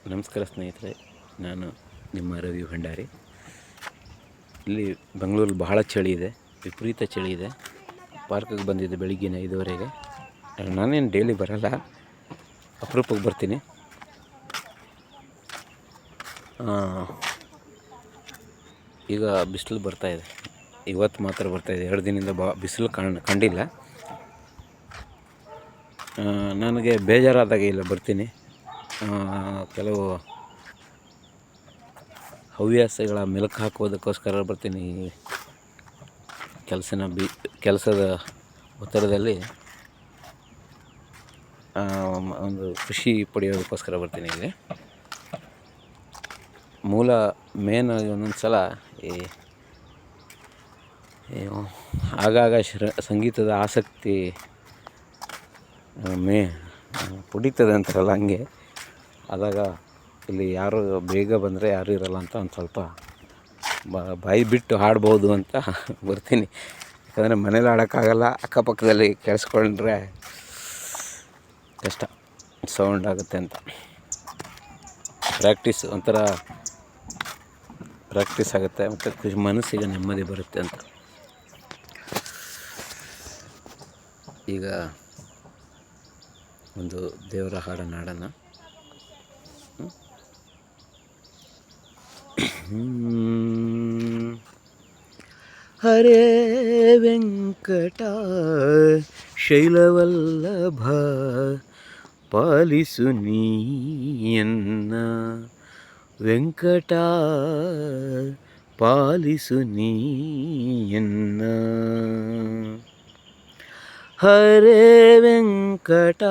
ನಮಸ್ಕಾರ ಸ್ನೇಹಿತರೆ, ನಾನು ನಿಮ್ಮ ರವಿ ಭಂಡಾರಿ. ಇಲ್ಲಿ ಬೆಂಗಳೂರಲ್ಲಿ ಬಹಳ ಚಳಿ ಇದೆ, ವಿಪರೀತ ಚಳಿ ಇದೆ. ಪಾರ್ಕಿಗೆ ಬಂದಿದ್ದೆ ಬೆಳಿಗ್ಗೆ 5:30ಗೆ. ನಾನೇನು ಡೈಲಿ ಬರಲ್ಲ, ಅಪರೂಪಕ್ಕೆ ಬರ್ತೀನಿ. ಈಗ ಬಿಸಿಲು ಬರ್ತಾಯಿದೆ, ಇವತ್ತು ಮಾತ್ರ ಬರ್ತಾಯಿದೆ. 2 ದಿನದಿಂದ ಬಿಸಿಲು ಕಂಡಿಲ್ಲ. ನನಗೆ ಬೇಜಾರಾದಾಗ ಇಲ್ಲ ಬರ್ತೀನಿ. ಕೆಲವು ಹವ್ಯಾಸಗಳ ಮೆಲುಕು ಹಾಕೋದಕ್ಕೋಸ್ಕರ ಬರ್ತೀನಿ. ಕೆಲಸದ ಒತ್ತಡದಲ್ಲಿ ಒಂದು ಖುಷಿ ಪಡೆಯೋದಕ್ಕೋಸ್ಕರ ಬರ್ತೀನಿ. ಇಲ್ಲಿ ಮೇನಾಗಿ ಒಂದೊಂದು ಸಲ ಆಗಾಗ ಸಂಗೀತದ ಆಸಕ್ತಿ ಪುಡಿತದೆ ಅಂತಾರಲ್ಲ, ಹಂಗೆ ಆದಾಗ ಇಲ್ಲಿ ಯಾರು ಬೇಗ ಬಂದರೆ ಯಾರೂ ಇರಲ್ಲ ಅಂತ ಒಂದು ಸ್ವಲ್ಪ ಬಾಯಿ ಬಿಟ್ಟು ಹಾಡ್ಬೋದು ಅಂತ ಬರ್ತೀನಿ. ಯಾಕಂದರೆ ಮನೇಲಿ ಹಾಡೋಕ್ಕಾಗಲ್ಲ, ಅಕ್ಕಪಕ್ಕದಲ್ಲಿ ಕೇಳಿಸ್ಕೊಂಡ್ರೆ ಕಷ್ಟ, ಸೌಂಡ್ ಆಗುತ್ತೆ ಅಂತ. ಒಂಥರ ಪ್ರಾಕ್ಟೀಸ್ ಆಗುತ್ತೆ, ಮತ್ತು ಮನಸ್ಸಿಗೆ ನೆಮ್ಮದಿ ಬರುತ್ತೆ ಅಂತ. ಈಗ ಒಂದು ದೇವರ ಹಾಡನ್ನು ಹಾಡೋಣ. ಹರೇ ವೆಂಕಟ ಶೈಲವಲ್ಲಭ ಪಾಲಿಸು ನೀಯನ್ನ, ವೆಂಕಟ ಪಾಲಿಸು ನೀಯನ್ನ. ಹರೇ ವೆಂಕಟ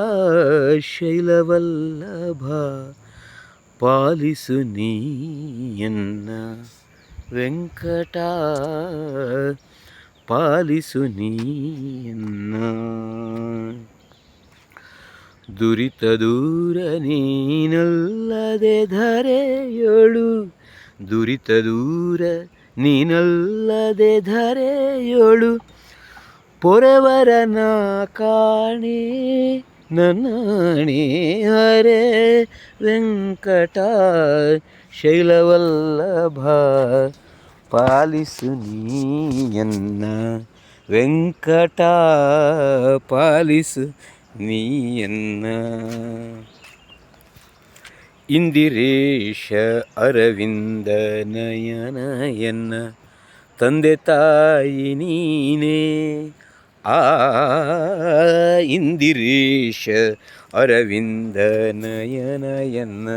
ಶೈಲವಲ್ಲಭ ಪಾಲಿಸು ನೀಯನ್ನ, ವೆಂಕಟ ಪಾಲಿಸು ನೀಯನ್ನ. ದುರಿತ ದೂರ ನೀನಲ್ಲದೆ ಧರೆಯೊಳು, ದುರಿತ ದೂರ ನೀನಲ್ಲದೆ ಧರೆಯೊಳು ಪೊರೆವರನ ಕಾಣೆ ನನ್ನಾಣೆ. ಹರೇ ವೆಂಕಟ ಶೈಲವಲ್ಲಭ ಪಾಲಿಸು ನೀಯನ್ನ, ವೆಂಕಟ ಪಾಲಿಸು ನೀಯನ್ನ. ಇಂದಿರೇಶ ಅರವಿಂದ ನಯನಯನ್ನ, ತಂದೆ ತಾಯಿ ನೀನೇ. ಇಂದಿರೇಶ ಅರವಿಂದ ನಯನಯನ್ನ,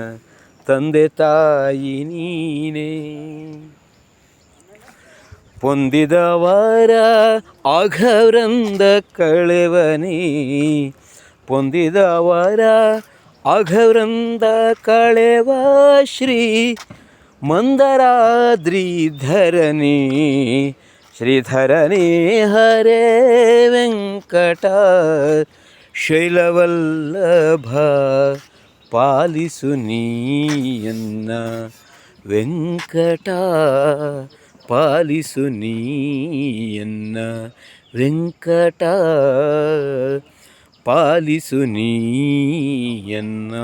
ತಂದೆ ತಾಯಿ ನೀನೇ. ಪೊಂದಿದವರ ಅಘವೃಂದ ಕಳೆವನೇ, ಪೊಂದಿದವರ ಅಘವೃಂದ ಕಳೆವ ಶ್ರೀ ಮಂದರಾದ್ರಿಧರನೇ, ಶ್ರೀಧರನೇ. ಹರೇ ವೆಂಕಟ ಶೈಲವಲ್ಲಭ ಪಾಲಿಸು ನೀಯನ್ನ, ವೆಂಕಟ ಪಾಲಿಸು ನೀಯನ್ನ, ವೆಂಕಟ ಪಾಲಿಸು ನೀಯನ್ನ.